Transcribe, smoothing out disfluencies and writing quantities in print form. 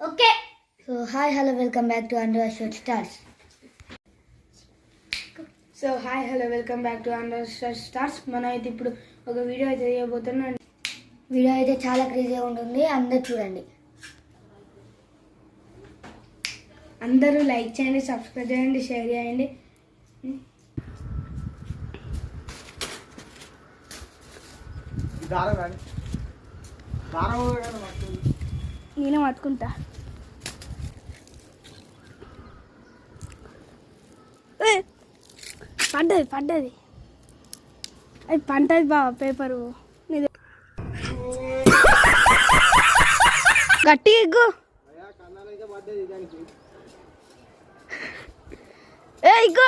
Okay so hi hello welcome back to under stars. So hi hello welcome back to under stars. మనం అయితే ఇప్పుడు ఒక video అయితే చేయబోతున్నాం. వీడియో అయితే చాలా క్రేజీగా ఉంటుంది, అందరు చూడండి. అందరూ లైక్ చేయండి, సబ్స్క్రైబ్ చేయండి, షేర్ చేయండి. నేను పట్టుకుంటా. పడ్డది అది పంటది బావ పేపరు గట్టి ఎగ్గు ఎగ్గు